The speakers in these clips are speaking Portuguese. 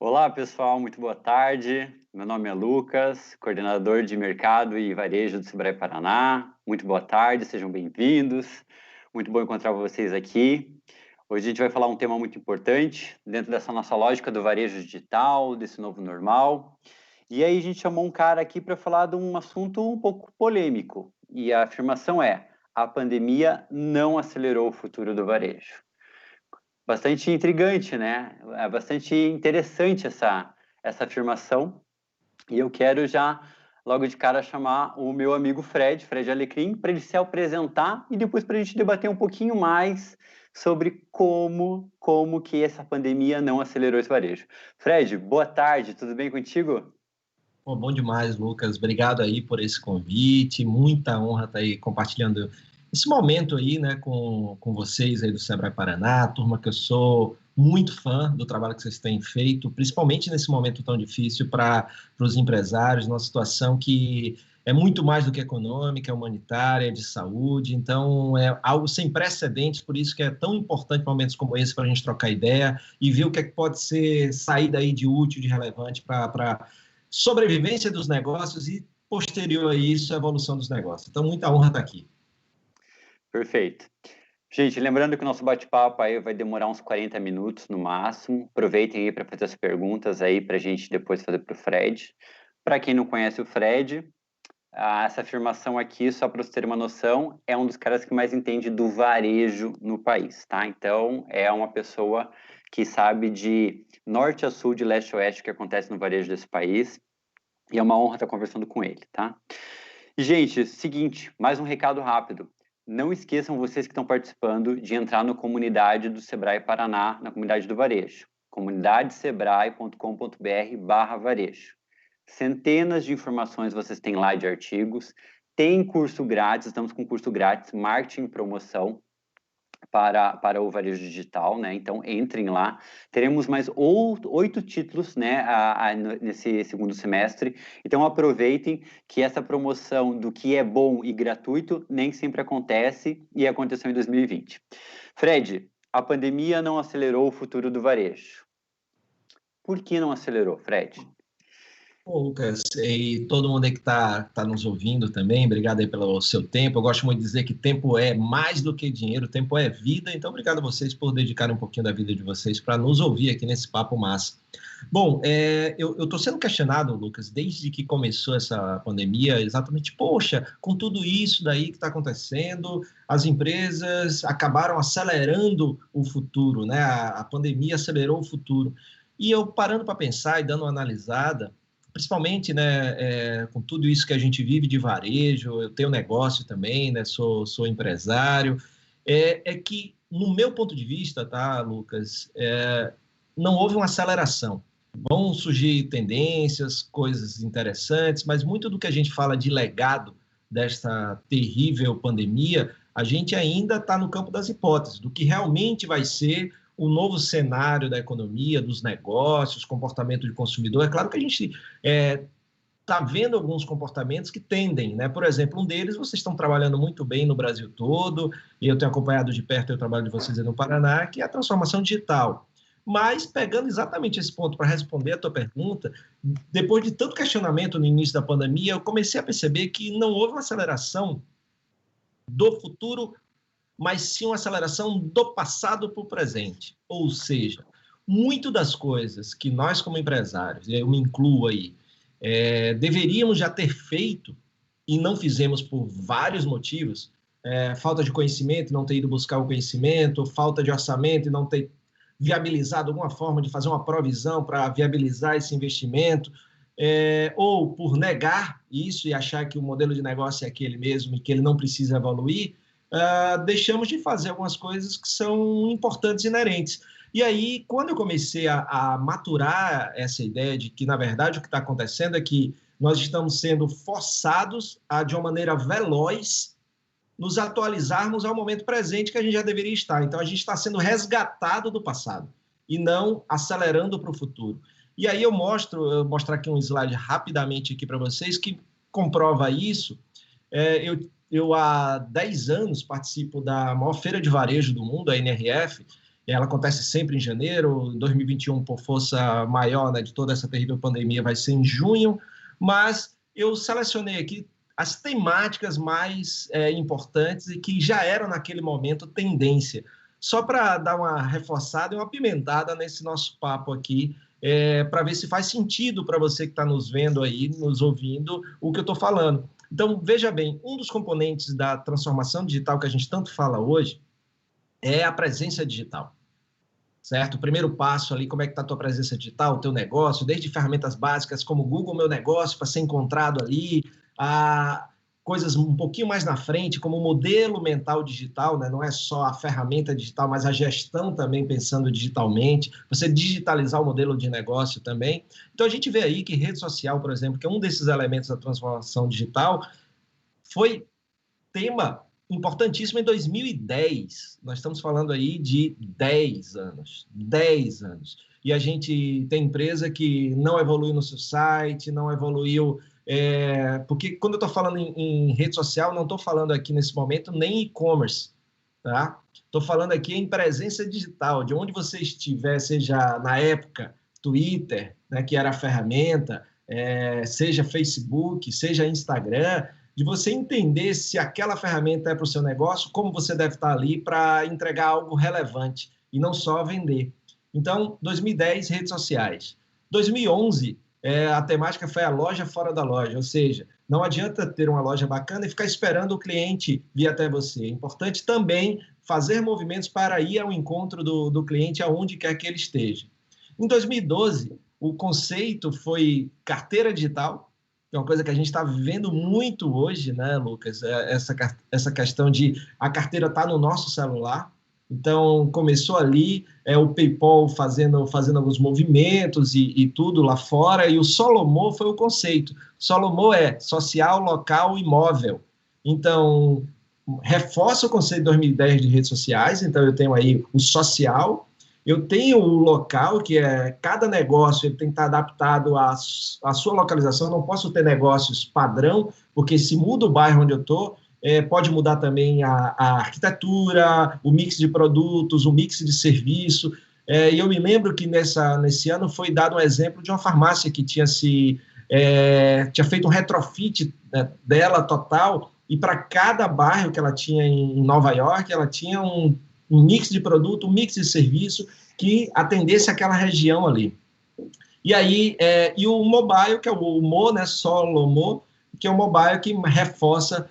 Olá, pessoal, muito boa tarde. Meu nome é Lucas, coordenador de mercado e varejo do Sebrae Paraná. Muito boa tarde, sejam bem-vindos. Muito bom encontrar vocês aqui. Hoje a gente vai falar um tema muito importante dentro dessa nossa lógica do varejo digital, desse novo normal. E aí a gente chamou um cara aqui para falar de um assunto um pouco polêmico. E a afirmação é: a pandemia não acelerou o futuro do varejo. Bastante intrigante, né? É bastante interessante essa afirmação. E eu quero já, logo de cara, chamar o meu amigo Fred Alecrim, para ele se apresentar e depois para a gente debater um pouquinho mais sobre como que essa pandemia não acelerou esse varejo. Fred, boa tarde, tudo bem contigo? Pô, bom demais, Lucas. Obrigado aí por esse convite. Muita honra estar aí compartilhando esse momento aí, né, com vocês aí do Sebrae Paraná, turma que eu sou muito fã do trabalho que vocês têm feito, principalmente nesse momento tão difícil para os empresários, numa situação que é muito mais do que econômica, é humanitária, é de saúde, então é algo sem precedentes, por isso que é tão importante momentos como esse para a gente trocar ideia e ver o que é que pode ser sair daí de útil, de relevante para sobrevivência dos negócios e, posterior a isso, a evolução dos negócios. Então, muita honra estar aqui. Perfeito. Gente, lembrando que o nosso bate-papo aí vai demorar uns 40 minutos no máximo. Aproveitem aí para fazer as perguntas aí para a gente depois fazer para o Fred. Para quem não conhece o Fred, essa afirmação aqui, só para você ter uma noção, é um dos caras que mais entende do varejo no país, tá? Então, é uma pessoa que sabe de norte a sul, de leste a oeste, o que acontece no varejo desse país. E é uma honra estar conversando com ele, tá? E, gente, seguinte, mais um recado rápido. Não esqueçam, vocês que estão participando, de entrar na comunidade do Sebrae Paraná, na comunidade do varejo. comunidadesebrae.com.br/varejo. Centenas de informações vocês têm lá de artigos. Tem curso grátis, estamos com curso grátis, marketing e promoção para o varejo digital, né? Então entrem lá. Teremos mais 8 títulos, né, nesse segundo semestre. Então aproveitem que essa promoção do que é bom e gratuito nem sempre acontece e aconteceu em 2020. Fred, a pandemia não acelerou o futuro do varejo. Por que não acelerou, Fred? Pô, Lucas, e todo mundo aí que tá nos ouvindo também, obrigado aí pelo seu tempo. Eu gosto muito de dizer que tempo é mais do que dinheiro, tempo é vida. Então, obrigado a vocês por dedicarem um pouquinho da vida de vocês para nos ouvir aqui nesse papo massa. Bom, eu estou sendo questionado, Lucas, desde que começou essa pandemia, exatamente, poxa, com tudo isso daí que está acontecendo, as empresas acabaram acelerando o futuro, né? A pandemia acelerou o futuro. E eu parando para pensar e dando uma analisada, principalmente, né, com tudo isso que a gente vive de varejo, eu tenho negócio também, né, sou empresário, é que, no meu ponto de vista, tá, Lucas, não houve uma aceleração. Vão surgir tendências, coisas interessantes, mas muito do que a gente fala de legado desta terrível pandemia, a gente ainda está no campo das hipóteses, do que realmente vai ser o novo cenário da economia, dos negócios, comportamento de consumidor. É claro que a gente está vendo alguns comportamentos que tendem, né? Por exemplo, um deles, vocês estão trabalhando muito bem no Brasil todo, e eu tenho acompanhado de perto o trabalho de vocês aí no Paraná, que é a transformação digital. Mas, pegando exatamente esse ponto para responder a tua pergunta, depois de tanto questionamento no início da pandemia, eu comecei a perceber que não houve uma aceleração do futuro, mas sim uma aceleração do passado para o presente. Ou seja, muito das coisas que nós, como empresários, eu me incluo aí, deveríamos já ter feito e não fizemos por vários motivos, falta de conhecimento, não ter ido buscar o conhecimento, falta de orçamento e não ter viabilizado alguma forma de fazer uma provisão para viabilizar esse investimento, ou por negar isso e achar que o modelo de negócio é aquele mesmo e que ele não precisa evoluir, deixamos de fazer algumas coisas que são importantes e inerentes. E aí, quando eu comecei a maturar essa ideia de que, na verdade, o que está acontecendo é que nós estamos sendo forçados a, de uma maneira veloz, nos atualizarmos ao momento presente que a gente já deveria estar. Então, a gente está sendo resgatado do passado e não acelerando para o futuro. E aí eu mostrar aqui um slide rapidamente aqui para vocês que comprova isso. Eu há 10 anos participo da maior feira de varejo do mundo, a NRF, ela acontece sempre em janeiro, 2021, por força maior, né, de toda essa terrível pandemia, vai ser em junho, mas eu selecionei aqui as temáticas mais importantes e que já eram, naquele momento, tendência. Só para dar uma reforçada e uma pimentada nesse nosso papo aqui, para ver se faz sentido para você que está nos vendo aí, nos ouvindo, o que eu estou falando. Então, veja bem, um dos componentes da transformação digital que a gente tanto fala hoje é a presença digital, certo? O primeiro passo ali, como é que está a tua presença digital, o teu negócio, desde ferramentas básicas como Google Meu Negócio, para ser encontrado ali, a coisas um pouquinho mais na frente, como o modelo mental digital, né? Não é só a ferramenta digital, mas a gestão também pensando digitalmente, você digitalizar o modelo de negócio também. Então, a gente vê aí que rede social, por exemplo, que é um desses elementos da transformação digital, foi tema importantíssimo em 2010. Nós estamos falando aí de 10 anos. 10 anos. E a gente tem empresa que não evoluiu no seu site, não evoluiu... porque quando eu estou falando em rede social, não estou falando aqui nesse momento nem e-commerce, tá? Estou falando aqui em presença digital, de onde você estiver, seja na época Twitter, né, que era a ferramenta, seja Facebook, seja Instagram, de você entender se aquela ferramenta é para o seu negócio, como você deve estar ali para entregar algo relevante e não só vender. Então, 2010, redes sociais. 2011, a temática foi a loja fora da loja, ou seja, não adianta ter uma loja bacana e ficar esperando o cliente vir até você. É importante também fazer movimentos para ir ao encontro do cliente aonde quer que ele esteja. Em 2012, o conceito foi carteira digital, que é uma coisa que a gente está vivendo muito hoje, né, Lucas? Essa questão de a carteira estar no nosso celular. Então, começou ali o PayPal fazendo alguns movimentos e tudo lá fora, e o Solomon foi o conceito. Solomon é social, local e móvel. Então, reforça o conceito de 2010 de redes sociais. Então, eu tenho aí o social, eu tenho o local, que é cada negócio ele tem que estar adaptado à sua localização. Eu não posso ter negócios padrão, porque se muda o bairro onde eu estou, pode mudar também a arquitetura, o mix de produtos, o mix de serviço. E eu me lembro que nesse ano foi dado um exemplo de uma farmácia que tinha feito um retrofit, né, dela total, e para cada bairro que ela tinha em Nova York, ela tinha um mix de produto, um mix de serviço que atendesse aquela região ali. E aí, e o mobile, que é o Mo, né, Solomon, que é o mobile que reforça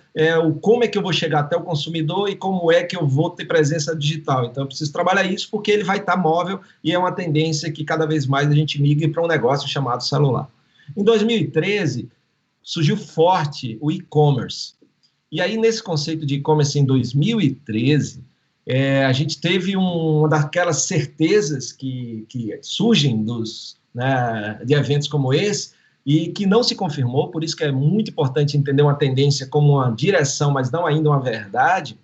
como é que eu vou chegar até o consumidor e como é que eu vou ter presença digital. Então, eu preciso trabalhar isso porque ele vai estar móvel e é uma tendência que cada vez mais a gente migre para um negócio chamado celular. Em 2013, surgiu forte o e-commerce. E aí, nesse conceito de e-commerce em 2013, a gente teve uma daquelas certezas que surgem de eventos como esse, e que não se confirmou, por isso que é muito importante entender uma tendência como uma direção, mas não ainda uma verdade.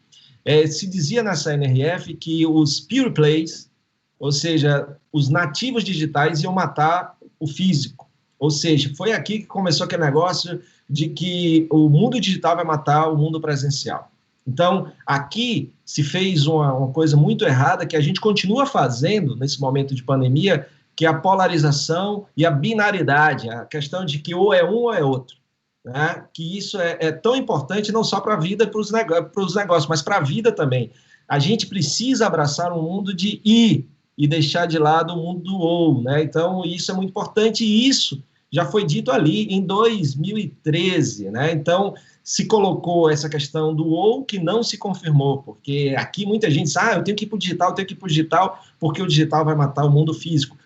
Se dizia nessa NRF que os pure plays, ou seja, os nativos digitais iam matar o físico. Ou seja, foi aqui que começou aquele negócio de que o mundo digital vai matar o mundo presencial. Então, aqui se fez uma coisa muito errada que a gente continua fazendo nesse momento de pandemia, que é a polarização e a binaridade, a questão de que ou é um ou é outro. Né? Que isso é tão importante não só para a vida, para os negócios, mas para a vida também. A gente precisa abraçar um mundo de e deixar de lado o mundo do ou. Né? Então, isso é muito importante e isso já foi dito ali em 2013. Né? Então, se colocou essa questão do ou que não se confirmou, porque aqui muita gente diz, eu tenho que ir para o digital, porque o digital vai matar o mundo físico.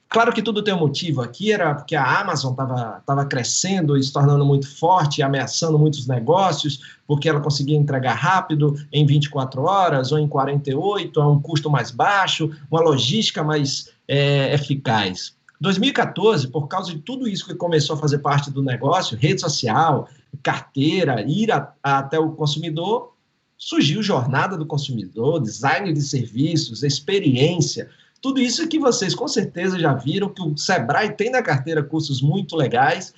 Claro que tudo tem um motivo. Aqui era porque a Amazon estava crescendo e se tornando muito forte, ameaçando muitos negócios, porque ela conseguia entregar rápido, em 24 horas ou em 48, a um custo mais baixo, uma logística mais eficaz. 2014, por causa de tudo isso que começou a fazer parte do negócio, rede social, carteira, ir até o consumidor, surgiu jornada do consumidor, design de serviços, experiência. Tudo isso que vocês com certeza já viram, que o Sebrae tem na carteira cursos muito legais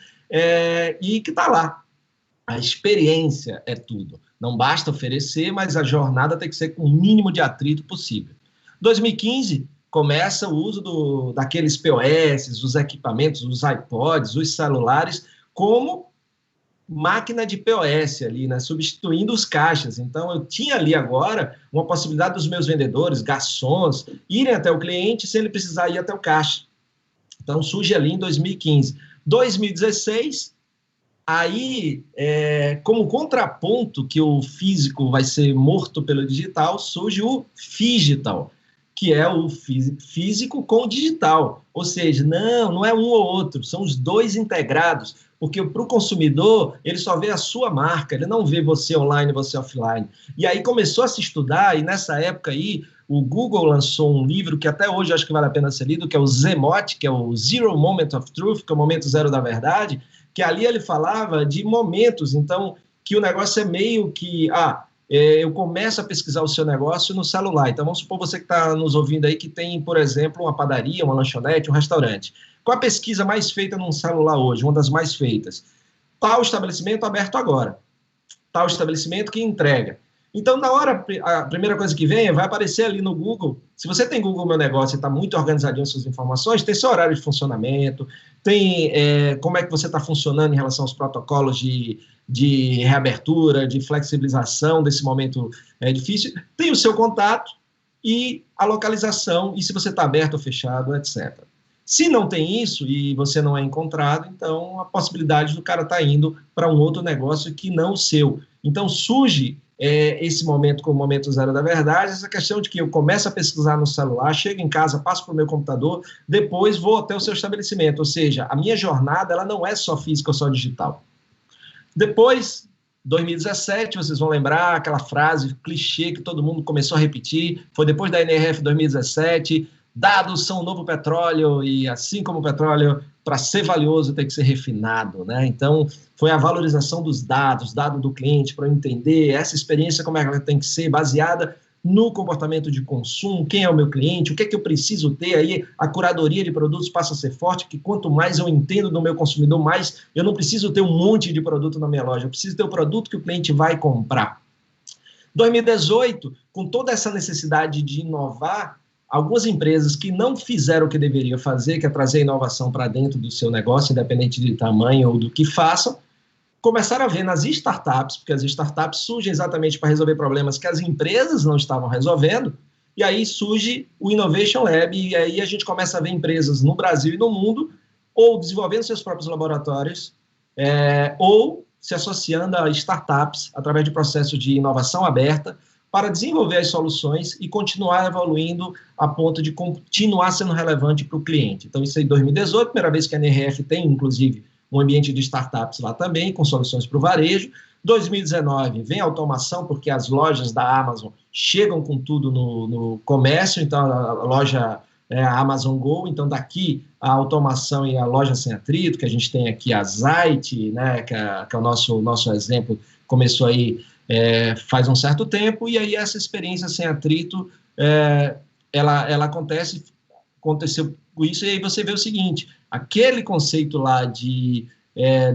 e que está lá. A experiência é tudo. Não basta oferecer, mas a jornada tem que ser com o mínimo de atrito possível. 2015, começa o uso daqueles POS, os equipamentos, os iPods, os celulares, como máquina de POS ali, né, substituindo os caixas. Então, eu tinha ali agora uma possibilidade dos meus vendedores, garçons, irem até o cliente sem ele precisar ir até o caixa. Então, surge ali em 2015. 2016, aí, como contraponto que o físico vai ser morto pelo digital, surge o Phygital, que é o físico com o digital. Ou seja, não é um ou outro, são os dois integrados, porque para o consumidor, ele só vê a sua marca, ele não vê você online, você offline. E aí começou a se estudar, e nessa época aí, o Google lançou um livro que até hoje acho que vale a pena ser lido, que é o ZMOT, que é o Zero Moment of Truth, que é o momento zero da verdade, que ali ele falava de momentos, então, que o negócio é meio que... eu começo a pesquisar o seu negócio no celular. Então, vamos supor você que está nos ouvindo aí que tem, por exemplo, uma padaria, uma lanchonete, um restaurante. Qual a pesquisa mais feita num celular hoje? Uma das mais feitas. Tal estabelecimento aberto agora. Tal estabelecimento que entrega. Então, na hora, a primeira coisa que vem vai aparecer ali no Google. Se você tem Google Meu Negócio e está muito organizadinho as suas informações, tem seu horário de funcionamento, tem como é que você está funcionando em relação aos protocolos de reabertura, de flexibilização desse momento difícil, tem o seu contato e a localização, e se você está aberto ou fechado, etc. Se não tem isso e você não é encontrado, então a possibilidade do cara estar indo para um outro negócio que não o seu. Então surge esse momento como o momento zero da verdade, essa questão de que eu começo a pesquisar no celular, chego em casa, passo para o meu computador, depois vou até o seu estabelecimento, ou seja, a minha jornada ela não é só física ou só digital. Depois, 2017, vocês vão lembrar aquela frase clichê que todo mundo começou a repetir, foi depois da NRF 2017, dados são o novo petróleo e assim como o petróleo, para ser valioso tem que ser refinado, né? Então, foi a valorização dos dados, dado do cliente, para eu entender essa experiência, como é que ela tem que ser baseada no comportamento de consumo, quem é o meu cliente, o que é que eu preciso ter, aí a curadoria de produtos passa a ser forte, que quanto mais eu entendo do meu consumidor, mais eu não preciso ter um monte de produto na minha loja, eu preciso ter o produto que o cliente vai comprar. 2018, com toda essa necessidade de inovar, algumas empresas que não fizeram o que deveriam fazer, que é trazer inovação para dentro do seu negócio, independente de tamanho ou do que façam, começaram a ver nas startups, porque as startups surgem exatamente para resolver problemas que as empresas não estavam resolvendo, e aí surge o Innovation Lab, e aí a gente começa a ver empresas no Brasil e no mundo, ou desenvolvendo seus próprios laboratórios, ou se associando a startups através de processos de inovação aberta, para desenvolver as soluções e continuar evoluindo a ponto de continuar sendo relevante para o cliente. Então, isso aí em 2018, primeira vez que a NRF tem, inclusive, um ambiente de startups lá também, com soluções para o varejo. 2019 vem a automação, porque as lojas da Amazon chegam com tudo no comércio, então a loja a Amazon Go, então daqui a automação e a loja sem atrito, que a gente tem aqui a Zite, né, que é o nosso exemplo, começou aí faz um certo tempo, e aí essa experiência sem atrito, ela aconteceu com isso, e aí você vê o seguinte, aquele conceito lá de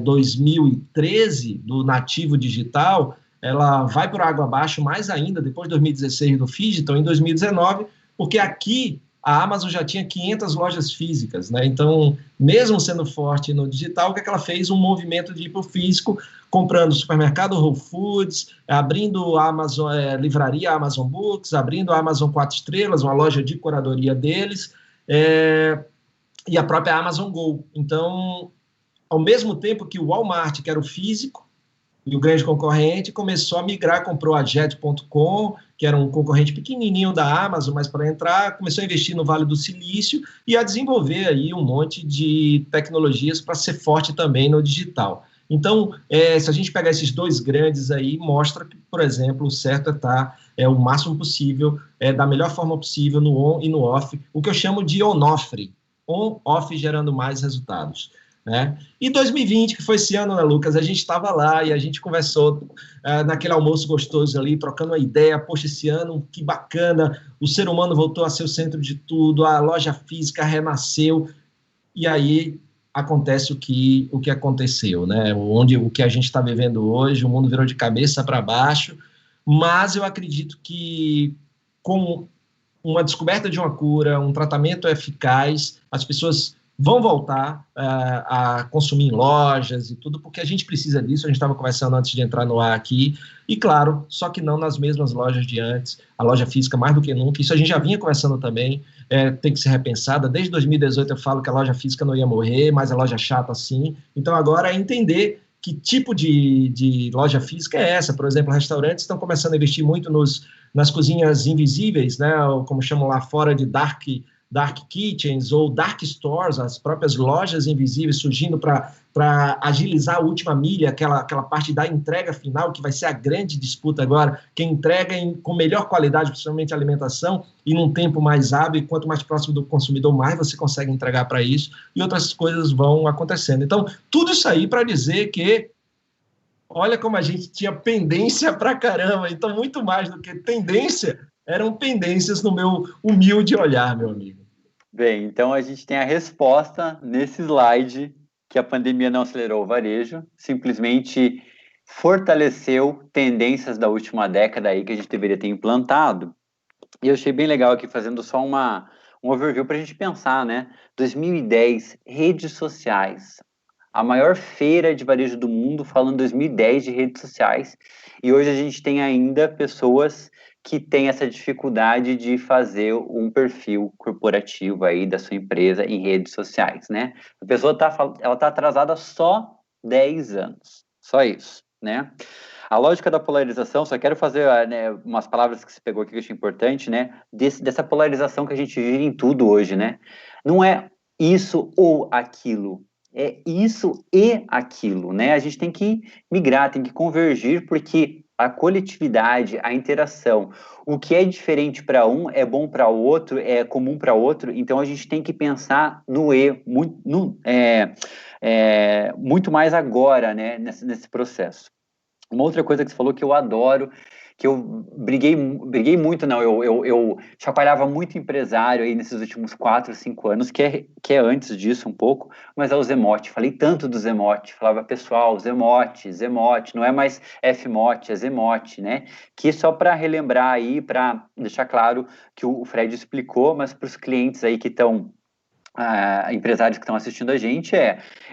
2013, do nativo digital, ela vai por água abaixo mais ainda, depois de 2016 do Phygital, em 2019, porque aqui a Amazon já tinha 500 lojas físicas, né? Então, mesmo sendo forte no digital, o que ela fez? Um movimento de ir para o físico, comprando o supermercado Whole Foods, abrindo a Amazon, livraria Amazon Books, abrindo a Amazon 4 Estrelas, uma loja de curadoria deles, e a própria Amazon Go. Então, ao mesmo tempo que o Walmart, que era o físico, e o grande concorrente, começou a migrar, comprou a Jet.com, que era um concorrente pequenininho da Amazon, mas para entrar, começou a investir no Vale do Silício e a desenvolver aí um monte de tecnologias para ser forte também no digital. Então, se a gente pegar esses dois grandes aí, mostra que, por exemplo, o certo é estar o máximo possível, da melhor forma possível, no on e no off, o que eu chamo de on-off, on-off gerando mais resultados. Né? E 2020, que foi esse ano, né, Lucas? A gente estava lá e a gente conversou naquele almoço gostoso ali, trocando uma ideia. Poxa, esse ano, que bacana, o ser humano voltou a ser o centro de tudo, a loja física renasceu, e aí acontece o que aconteceu, né? O que a gente está vivendo hoje, o mundo virou de cabeça para baixo, mas eu acredito que com uma descoberta de uma cura, um tratamento eficaz, as pessoas vão voltar a consumir em lojas e tudo, porque a gente precisa disso. A gente estava conversando antes de entrar no ar aqui, e claro, só que não nas mesmas lojas de antes, a loja física mais do que nunca. Isso a gente já vinha conversando também, tem que ser repensada. Desde 2018 eu falo que a loja física não ia morrer, mas a loja chata sim. Então agora é entender que tipo de loja física é essa. Por exemplo, restaurantes estão começando a investir muito nas cozinhas invisíveis, né, ou como chamam lá fora de dark kitchens ou dark stores, as próprias lojas invisíveis surgindo para agilizar a última milha, aquela parte da entrega final, que vai ser a grande disputa agora, quem entrega com melhor qualidade, principalmente alimentação, e num tempo mais hábil, e quanto mais próximo do consumidor, mais você consegue entregar para isso, e outras coisas vão acontecendo. Então, tudo isso aí para dizer que olha como a gente tinha pendência pra caramba. Então, muito mais do que tendência, eram pendências no meu humilde olhar, meu amigo. Bem, então a gente tem a resposta nesse slide que a pandemia não acelerou o varejo, simplesmente fortaleceu tendências da última década aí que a gente deveria ter implantado. E eu achei bem legal aqui fazendo só um overview para a gente pensar, né? 2010, redes sociais. A maior feira de varejo do mundo falando 2010 de redes sociais. E hoje a gente tem ainda pessoas que têm essa dificuldade de fazer um perfil corporativo aí da sua empresa em redes sociais, né? A pessoa ela tá atrasada só 10 anos. Só isso, né? A lógica da polarização, só quero fazer, né, umas palavras que você pegou aqui que eu achei importante, né? Dessa polarização que a gente vive em tudo hoje, né? Não é isso ou aquilo, é isso e aquilo, né? A gente tem que migrar, tem que convergir, porque a coletividade, a interação, o que é diferente para um é bom para o outro, é comum para outro, então a gente tem que pensar no e, muito mais agora, né, nesse processo. Uma outra coisa que você falou que eu adoro, que eu briguei muito, não, eu chacoalhava muito empresário aí nesses últimos 4, 5 anos, que é antes disso um pouco, mas é o Zemote. Falei tanto do Zemote, falava, pessoal, Zemote, não é mais Fmote, é Zemote, né? Que só para relembrar aí, para deixar claro que o Fred explicou, mas para os clientes aí que estão empresários que estão assistindo a gente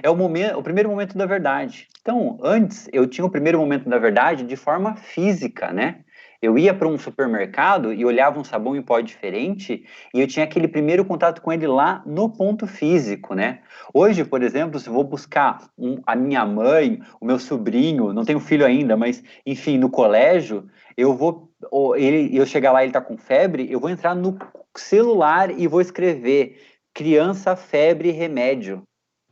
o primeiro momento da verdade. Então, antes eu tinha o primeiro momento da verdade de forma física, né? Eu ia para um supermercado e olhava um sabão em pó diferente e eu tinha aquele primeiro contato com ele lá no ponto físico, né? Hoje, por exemplo, se eu vou buscar a minha mãe, o meu sobrinho, não tenho filho ainda, mas enfim, no colégio, eu chegar lá e ele tá com febre, eu vou entrar no celular e vou escrever criança, febre, remédio.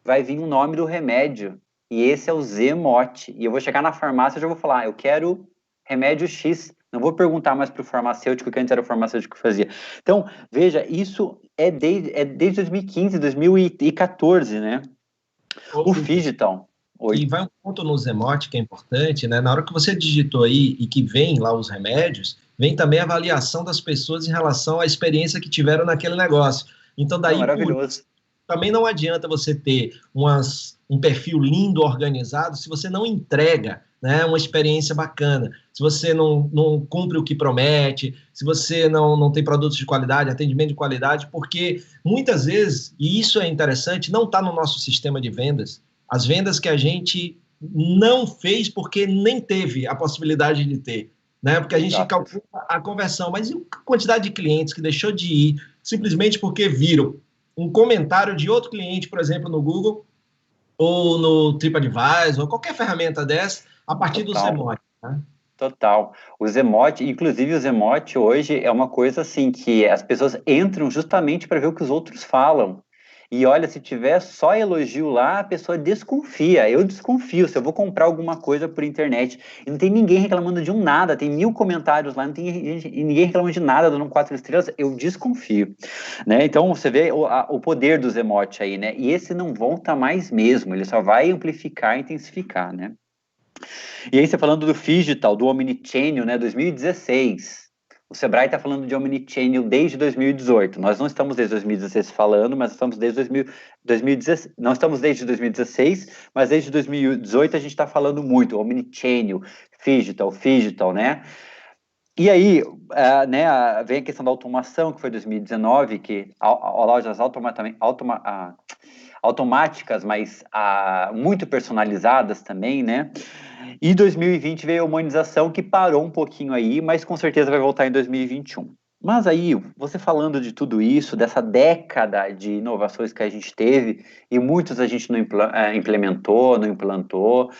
Vai vir o nome do remédio. E esse é o Zemote. E eu vou chegar na farmácia e já vou falar, eu quero remédio X. Não vou perguntar mais para o farmacêutico, que antes era o farmacêutico que fazia. Então, veja, isso é desde 2015, 2014, né? O Phygital. E vai um ponto no Zemote que é importante, né? Na hora que você digitou aí e que vem lá os remédios, vem também a avaliação das pessoas em relação à experiência que tiveram naquele negócio. Então, daí, maravilhoso. Também não adianta você ter um perfil lindo, organizado, se você não entrega, né, uma experiência bacana, se você não cumpre o que promete, se você não tem produtos de qualidade, atendimento de qualidade, porque muitas vezes, e isso é interessante, não está no nosso sistema de vendas, as vendas que a gente não fez porque nem teve a possibilidade de ter, né? Porque a gente calcula a conversão, mas e a quantidade de clientes que deixou de ir simplesmente porque viram um comentário de outro cliente, por exemplo, no Google ou no TripAdvisor, ou qualquer ferramenta dessa, a partir do Zemote. Né? Total. O Zemote, inclusive o Zemote hoje é uma coisa assim que as pessoas entram justamente para ver o que os outros falam. E olha, se tiver só elogio lá, a pessoa desconfia. Eu desconfio se eu vou comprar alguma coisa por internet e não tem ninguém reclamando de um nada, tem 1000 comentários lá, não tem ninguém reclamando de nada, dando 4 estrelas, eu desconfio, né? Então você vê o poder do Zemote aí, né? E esse não volta mais mesmo, ele só vai amplificar e intensificar, né? E aí você falando do Phygital, do Omnichannel, né, 2016. O Sebrae está falando de Omnichannel desde 2018. Nós não estamos desde 2016 falando, mas estamos desde 2016. Não estamos desde 2016, mas desde 2018 a gente está falando muito. Omnichannel, Phygital, né? E aí, né, vem a questão da automação, que foi 2019, que lojas automáticas, mas muito personalizadas também, né? E 2020 veio a humanização, que parou um pouquinho aí, mas com certeza vai voltar em 2021. Mas aí, você falando de tudo isso, dessa década de inovações que a gente teve, e muitos a gente não implementou, não implantou,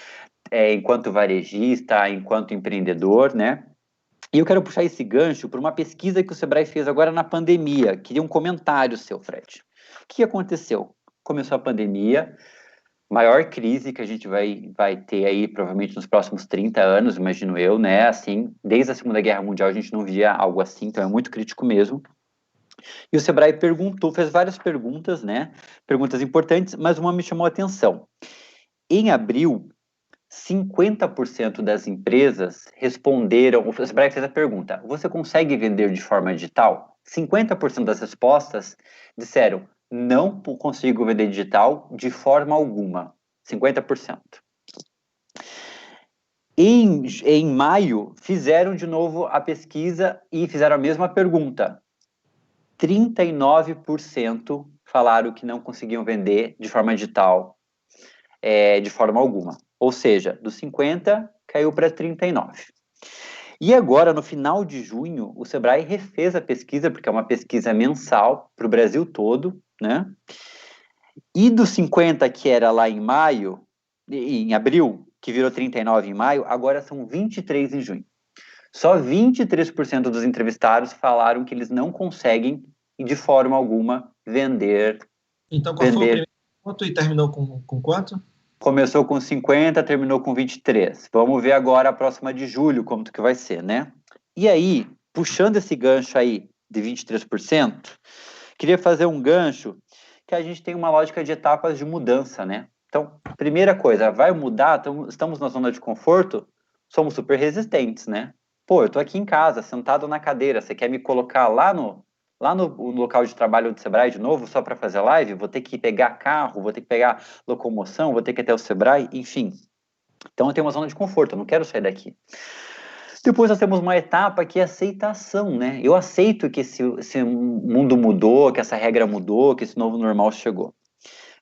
enquanto varejista, enquanto empreendedor, né? E eu quero puxar esse gancho para uma pesquisa que o Sebrae fez agora na pandemia. Queria um comentário seu, Fred. O que aconteceu? Começou a pandemia, maior crise que a gente vai ter aí provavelmente nos próximos 30 anos, imagino eu, né? Assim, desde a Segunda Guerra Mundial a gente não via algo assim, então é muito crítico mesmo. E o Sebrae fez várias perguntas, né? Perguntas importantes, mas uma me chamou a atenção. Em abril, 50% das empresas responderam, o Sebrae fez a pergunta, você consegue vender de forma digital? 50% das respostas disseram, não consigo vender digital de forma alguma. 50%. Em maio, fizeram de novo a pesquisa e fizeram a mesma pergunta. 39% falaram que não conseguiam vender de forma digital, de forma alguma. Ou seja, dos 50, caiu para 39. E agora, no final de junho, o Sebrae refez a pesquisa, porque é uma pesquisa mensal para o Brasil todo, né? E dos 50 que era lá em maio, em abril, que virou 39 em maio, agora são 23 em junho. Só 23% dos entrevistados falaram que eles não conseguem, de forma alguma, vender. Então, qual foi o primeiro ponto e terminou com quanto? Começou com 50, terminou com 23. Vamos ver agora a próxima de julho, como que vai ser, né? E aí, puxando esse gancho aí de 23%, queria fazer um gancho que a gente tem uma lógica de etapas de mudança, né? Então, primeira coisa, vai mudar, estamos na zona de conforto, somos super resistentes, né? Pô, eu tô aqui em casa, sentado na cadeira, você quer me colocar lá no local de trabalho do Sebrae de novo, só para fazer live? Vou ter que pegar carro, vou ter que pegar locomoção, vou ter que ir até o Sebrae, enfim. Então, eu tenho uma zona de conforto, eu não quero sair daqui. Depois nós temos uma etapa que é aceitação, né? Eu aceito que esse mundo mudou, que essa regra mudou, que esse novo normal chegou.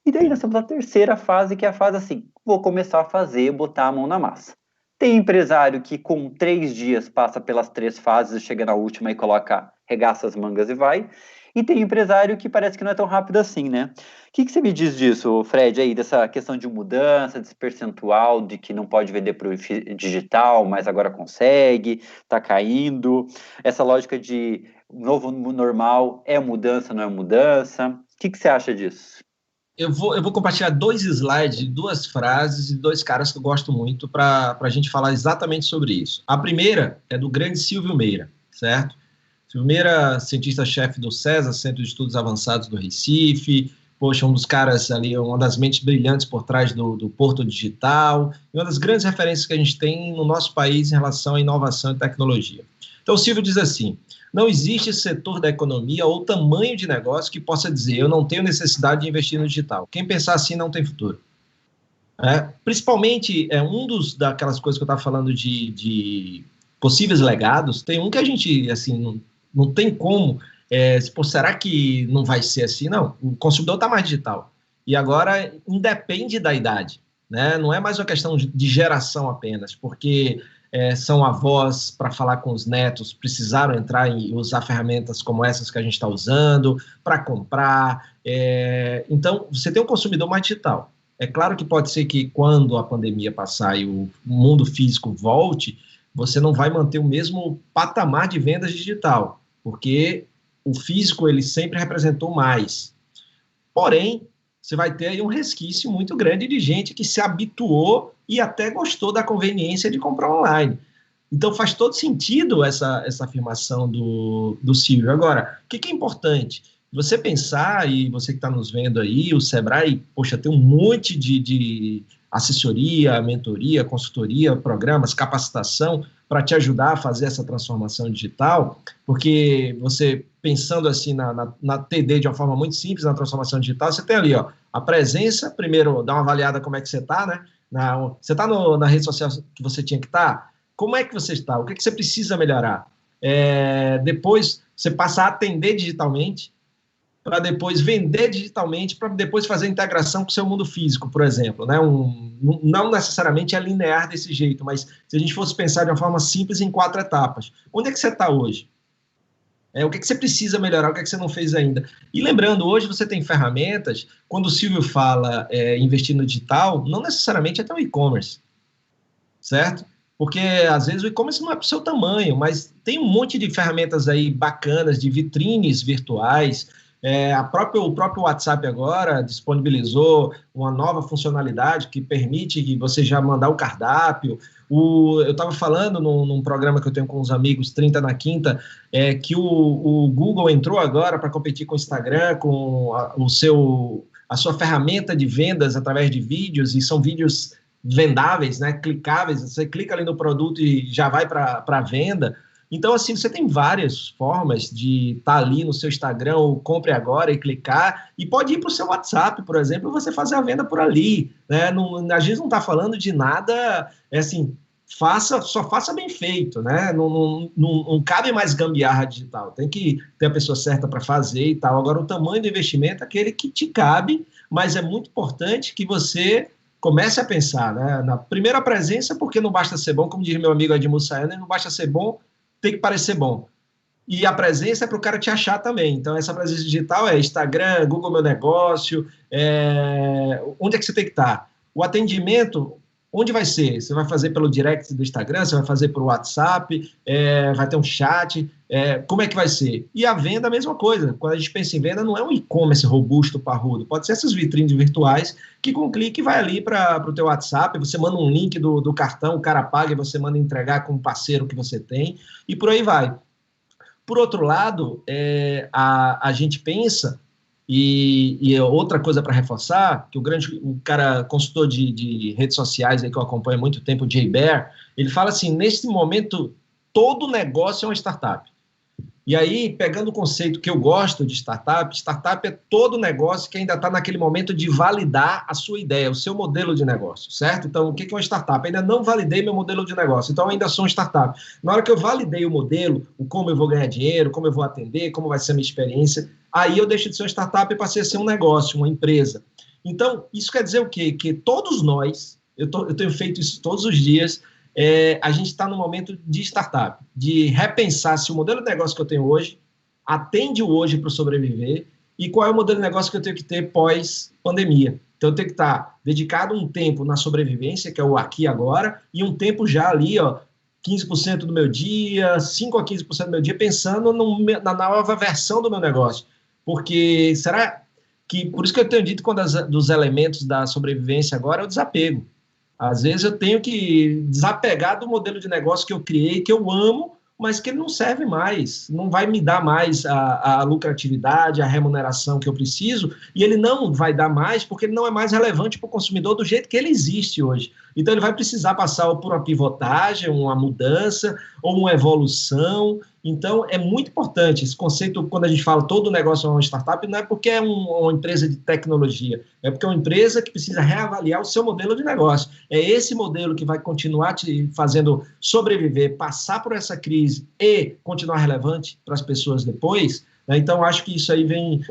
E daí nós temos a terceira fase, que é a fase assim, vou começar a fazer, botar a mão na massa. Tem empresário que com 3 dias passa pelas 3 fases, chega na última e coloca, regaça as mangas e vai. E tem empresário que parece que não é tão rápido assim, né? O que você me diz disso, Fred, aí, dessa questão de mudança, desse percentual de que não pode vender para o digital, mas agora consegue, está caindo, essa lógica de novo normal é mudança, não é mudança? O que você acha disso? Eu vou compartilhar 2 slides, 2 frases e 2 caras que eu gosto muito para a gente falar exatamente sobre isso. A primeira é do grande Silvio Meira, certo? Silvio Meira, cientista-chefe do CESA, Centro de Estudos Avançados do Recife, poxa, um dos caras ali, uma das mentes brilhantes por trás do Porto Digital, e uma das grandes referências que a gente tem no nosso país em relação à inovação e tecnologia. Então, o Silvio diz assim, não existe setor da economia ou tamanho de negócio que possa dizer eu não tenho necessidade de investir no digital. Quem pensar assim não tem futuro. Principalmente, daquelas coisas que eu estava falando de possíveis legados, tem um que a gente, assim, não tem como, será que não vai ser assim? Não, o consumidor está mais digital. E agora independe da idade, né? Não é mais uma questão de geração apenas, porque são avós para falar com os netos, precisaram entrar e usar ferramentas como essas que a gente está usando, para comprar. Então, você tem um consumidor mais digital. É claro que pode ser que quando a pandemia passar e o mundo físico volte, você não vai manter o mesmo patamar de vendas digital, porque o físico ele sempre representou mais. Porém, você vai ter aí um resquício muito grande de gente que se habituou e até gostou da conveniência de comprar online. Então faz todo sentido essa afirmação do Silvio. Agora, o que é importante? Você pensar, e você que está nos vendo aí, o Sebrae, poxa, tem um monte de assessoria, mentoria, consultoria, programas, capacitação para te ajudar a fazer essa transformação digital, porque você, pensando assim na TD de uma forma muito simples, na transformação digital, você tem ali, ó, a presença, primeiro, dá uma avaliada como é que você está, né? Você está na rede social que você tinha que estar? Como é que você está? O que você precisa melhorar? depois você passa a atender digitalmente, para depois vender digitalmente, para depois fazer integração com o seu mundo físico, por exemplo. Né? Não necessariamente é linear desse jeito, mas se a gente fosse pensar de uma forma simples em 4 etapas. Onde é que você está hoje? O que você precisa melhorar, o que você não fez ainda? E lembrando, hoje você tem ferramentas, quando o Silvio fala investir no digital, não necessariamente é até o e-commerce, certo? Porque às vezes o e-commerce não é para o seu tamanho, mas tem um monte de ferramentas aí bacanas, de vitrines virtuais. O próprio WhatsApp agora disponibilizou uma nova funcionalidade que permite que você já mandar o cardápio. Eu estava falando num programa que eu tenho com os amigos, 30 na Quinta, que o Google entrou agora para competir com o Instagram, com a sua ferramenta de vendas através de vídeos, e são vídeos vendáveis, né, clicáveis, você clica ali no produto e já vai para a venda. Então, assim, você tem várias formas de estar ali no seu Instagram, ou compre agora e clicar, e pode ir para o seu WhatsApp, por exemplo, e você fazer a venda por ali, né? A gente não está falando de nada, assim, só faça bem feito, né? Não cabe mais gambiarra digital, tem que ter a pessoa certa para fazer e tal. Agora, o tamanho do investimento é aquele que te cabe, mas é muito importante que você comece a pensar, né, na primeira presença, porque não basta ser bom, como diz meu amigo Edmur Sayane, não basta ser bom, tem que parecer bom. E a presença é para o cara te achar também. Então, essa presença digital é Instagram, Google Meu Negócio, onde é que você tem que estar? O atendimento, onde vai ser? Você vai fazer pelo direct do Instagram, você vai fazer pelo WhatsApp, vai ter um chat, como é que vai ser? E a venda, a mesma coisa. Quando a gente pensa em venda, não é um e-commerce robusto, parrudo. Pode ser essas vitrines virtuais que com um clique vai ali para o teu WhatsApp, você manda um link do cartão, o cara paga e você manda entregar com um parceiro que você tem, e por aí vai. Por outro lado, a gente pensa, e outra coisa para reforçar, que o cara consultor de redes sociais aí que eu acompanho há muito tempo, o Jay Baer, ele fala assim, nesse momento, todo negócio é uma startup. E aí, pegando o conceito que eu gosto de startup é todo negócio que ainda está naquele momento de validar a sua ideia, o seu modelo de negócio, certo? Então, o que é uma startup? Ainda não validei meu modelo de negócio, então ainda sou um startup. Na hora que eu validei o modelo, o como eu vou ganhar dinheiro, como eu vou atender, como vai ser a minha experiência, aí eu deixo de ser uma startup e passei a ser um negócio, uma empresa. Então, isso quer dizer o quê? Que todos nós, eu tenho feito isso todos os dias, a gente está no momento de startup, de repensar se o modelo de negócio que eu tenho hoje atende o hoje para sobreviver e qual é o modelo de negócio que eu tenho que ter pós-pandemia. Então, eu tenho que estar dedicado um tempo na sobrevivência, que é o aqui e agora, e um tempo já ali, 15% do meu dia, 5 a 15% do meu dia, pensando na nova versão do meu negócio. Porque será que, por isso que eu tenho dito que um dos elementos da sobrevivência agora é o desapego. Às vezes eu tenho que desapegar do modelo de negócio que eu criei, que eu amo, mas que ele não serve mais, não vai me dar mais a lucratividade, a remuneração que eu preciso, e ele não vai dar mais porque ele não é mais relevante para o consumidor do jeito que ele existe hoje. Então ele vai precisar passar por uma pivotagem, uma mudança, ou uma evolução. Então é muito importante esse conceito, quando a gente fala todo negócio é uma startup, não é porque é uma empresa de tecnologia, é porque é uma empresa que precisa reavaliar o seu modelo de negócio. É esse modelo que vai continuar te fazendo sobreviver, passar por essa crise e continuar relevante para as pessoas depois, né? Então, acho que isso aí vem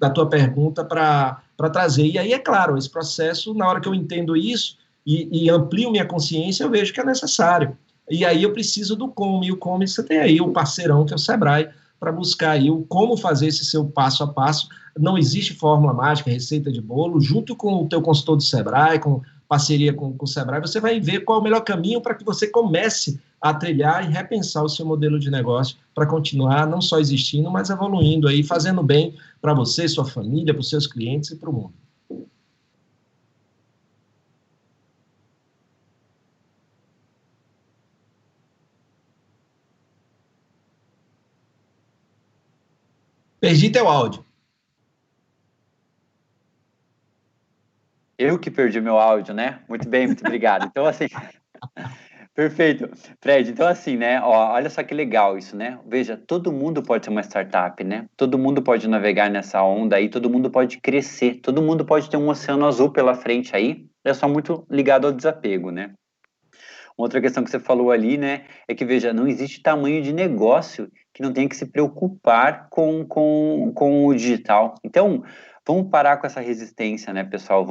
da tua pergunta para trazer. E aí, é claro, esse processo, na hora que eu entendo isso e amplio minha consciência, eu vejo que é necessário. E aí eu preciso do como, e o como você tem aí o parceirão, que é o Sebrae, para buscar aí o como fazer esse seu passo a passo. Não existe fórmula mágica, receita de bolo. Junto com o teu consultor do Sebrae, com parceria com o Sebrae, você vai ver qual é o melhor caminho para que você comece a trilhar e repensar o seu modelo de negócio para continuar não só existindo, mas evoluindo aí, fazendo bem para você, sua família, para os seus clientes e para o mundo. Perdi teu áudio. Eu que perdi meu áudio, né? Muito bem, muito obrigado. Então, assim, perfeito. Fred, então assim, né? Olha só que legal isso, né? Veja, todo mundo pode ser uma startup, né? Todo mundo pode navegar nessa onda aí, todo mundo pode crescer, todo mundo pode ter um oceano azul pela frente aí, é só muito ligado ao desapego, né? Outra questão que você falou ali, né, é que, veja, não existe tamanho de negócio que não tenha que se preocupar com o digital. Então, vamos parar com essa resistência, né, pessoal?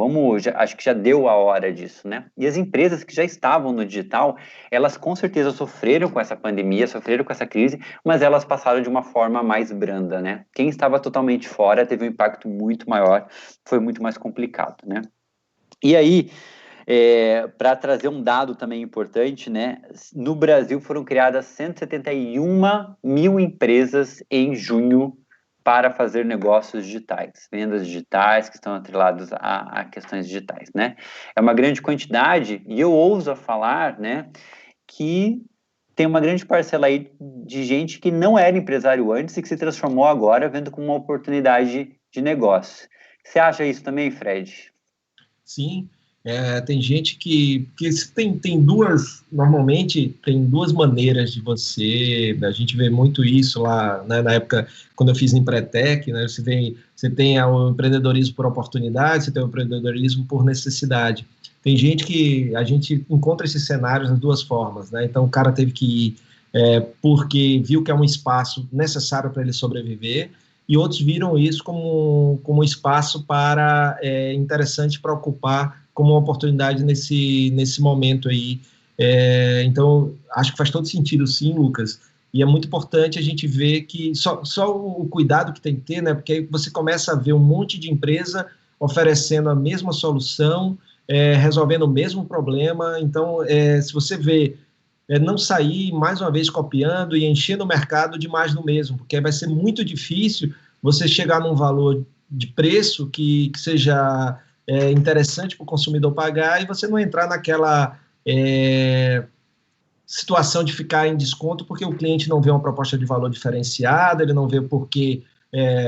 Acho que já deu a hora disso, né? E as empresas que já estavam no digital, elas com certeza sofreram com essa pandemia, sofreram com essa crise, mas elas passaram de uma forma mais branda, né? Quem estava totalmente fora teve um impacto muito maior, foi muito mais complicado, né? E aí, para trazer um dado também importante, né? No Brasil foram criadas 171 mil empresas em junho para fazer negócios digitais, vendas digitais que estão atrelados a questões digitais, né? É uma grande quantidade e eu ouso falar, né, que tem uma grande parcela aí de gente que não era empresário antes e que se transformou agora vendo como uma oportunidade de negócio. Você acha isso também, Fred? Sim, tem gente que tem duas, normalmente tem duas maneiras de a gente vê muito isso lá, né, na época, quando eu fiz Empretec, né, você tem o empreendedorismo por oportunidade, você tem o empreendedorismo por necessidade. Tem gente que a gente encontra esses cenários das duas formas, né, então o cara teve que ir porque viu que é um espaço necessário para ele sobreviver, e outros viram isso como um espaço interessante para ocupar como uma oportunidade nesse momento aí. Então, acho que faz todo sentido, sim, Lucas, e é muito importante a gente ver que só o cuidado que tem que ter, né, porque aí você começa a ver um monte de empresa oferecendo a mesma solução, resolvendo o mesmo problema. Então, se você vê não sair mais uma vez copiando e enchendo o mercado de mais do mesmo, porque vai ser muito difícil você chegar num valor de preço que seja interessante para o consumidor pagar e você não entrar naquela situação de ficar em desconto porque o cliente não vê uma proposta de valor diferenciada, ele não vê por que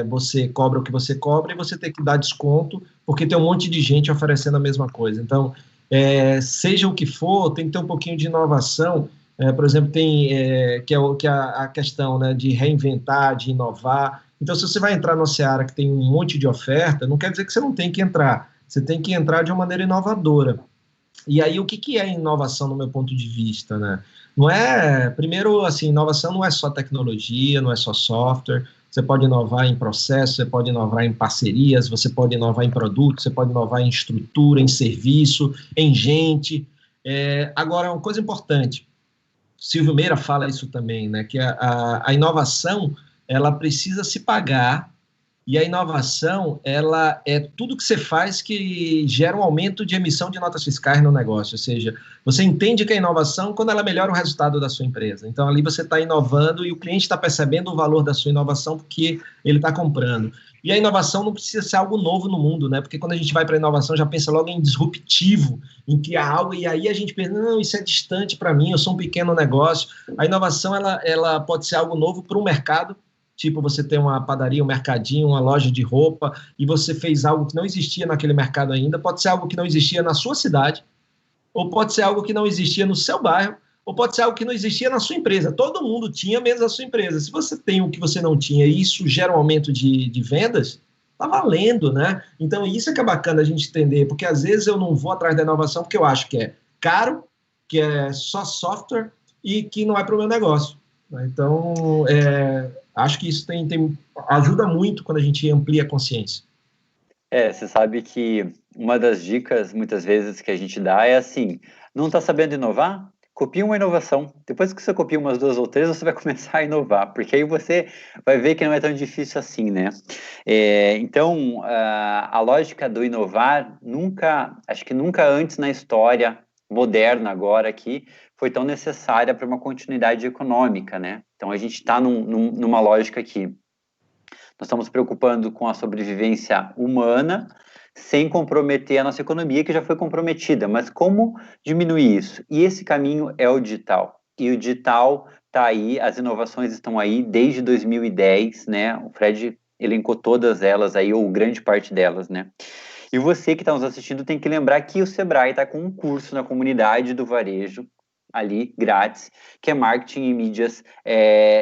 você cobra o que você cobra e você tem que dar desconto porque tem um monte de gente oferecendo a mesma coisa. Então, seja o que for, tem que ter um pouquinho de inovação. Por exemplo, tem que é a questão, né, de reinventar, de inovar. Então, se você vai entrar numa seara que tem um monte de oferta, não quer dizer que você não tem que entrar. Você tem que entrar de uma maneira inovadora. E aí, o que é inovação no meu ponto de vista, né? Primeiro, assim, inovação não é só tecnologia, não é só software. Você pode inovar em processo, você pode inovar em parcerias, você pode inovar em produto, você pode inovar em estrutura, em serviço, em gente. Agora, uma coisa importante, Silvio Meira fala isso também, né? Que a inovação, ela precisa se pagar. E a inovação, ela é tudo que você faz que gera um aumento de emissão de notas fiscais no negócio. Ou seja, você entende que a inovação quando ela melhora o resultado da sua empresa. Então, ali você está inovando e o cliente está percebendo o valor da sua inovação porque ele está comprando. E a inovação não precisa ser algo novo no mundo, né? Porque quando a gente vai para a inovação, já pensa logo em disruptivo, em criar algo, e aí a gente pensa, não, isso é distante para mim, eu sou um pequeno negócio. A inovação, ela pode ser algo novo para um mercado. Tipo, você tem uma padaria, um mercadinho, uma loja de roupa, e você fez algo que não existia naquele mercado ainda. Pode ser algo que não existia na sua cidade, ou pode ser algo que não existia no seu bairro, ou pode ser algo que não existia na sua empresa. Todo mundo tinha, menos a sua empresa. Se você tem o que você não tinha e isso gera um aumento de vendas, tá valendo, né? Então, isso é que é bacana a gente entender, porque às vezes eu não vou atrás da inovação porque eu acho que é caro, que é só software e que não é para o meu negócio. Então, acho que isso ajuda muito quando a gente amplia a consciência. Você sabe que uma das dicas, muitas vezes, que a gente dá é assim, não está sabendo inovar? Copia uma inovação. Depois que você copia umas duas ou três, você vai começar a inovar, porque aí você vai ver que não é tão difícil assim, né? Então, a lógica do inovar acho que nunca antes na história moderna agora aqui, foi tão necessária para uma continuidade econômica, né? Então, a gente está numa lógica aqui. Nós estamos preocupando com a sobrevivência humana, sem comprometer a nossa economia, que já foi comprometida. Mas como diminuir isso? E esse caminho é o digital. E o digital está aí, as inovações estão aí desde 2010, né? O Fred elencou todas elas aí, ou grande parte delas, né? E você que está nos assistindo tem que lembrar que o Sebrae está com um curso na comunidade do varejo, ali, grátis, que é marketing e mídias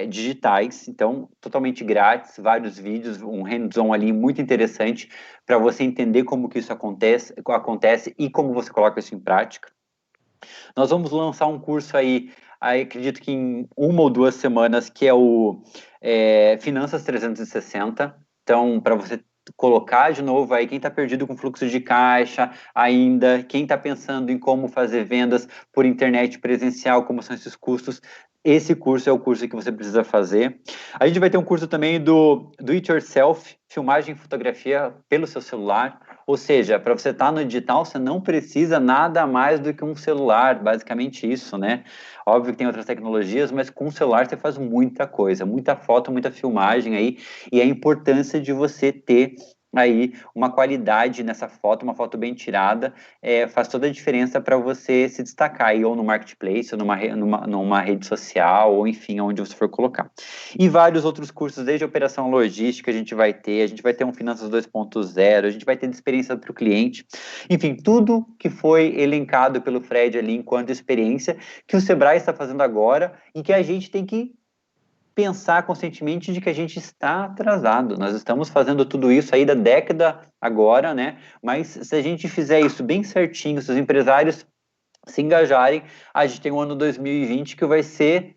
digitais, então, totalmente grátis, vários vídeos, um hands-on ali muito interessante para você entender como que isso acontece e como você coloca isso em prática. Nós vamos lançar um curso aí acredito que em 1 ou 2 semanas, que é o Finanças 360. Então, para você colocar de novo aí quem está perdido com fluxo de caixa ainda, quem está pensando em como fazer vendas por internet presencial, como são esses custos, esse curso é o curso que você precisa fazer. A gente vai ter um curso também do It Yourself, filmagem e fotografia pelo seu celular. Ou seja, para você estar no digital, você não precisa nada mais do que um celular, basicamente isso, né? Óbvio que tem outras tecnologias, mas com o celular você faz muita coisa, muita foto, muita filmagem aí, e a importância de você ter aí uma qualidade nessa foto, uma foto bem tirada, faz toda a diferença para você se destacar aí, ou no marketplace, ou numa rede social, ou enfim, onde você for colocar. E vários outros cursos, desde operação logística, a gente vai ter um Finanças 2.0, a gente vai ter de experiência para o cliente, enfim, tudo que foi elencado pelo Fred ali enquanto experiência, que o Sebrae está fazendo agora, e que a gente tem que pensar conscientemente de que a gente está atrasado. Nós estamos fazendo tudo isso aí da década agora, né? Mas se a gente fizer isso bem certinho, se os empresários se engajarem, a gente tem o ano 2020 que vai ser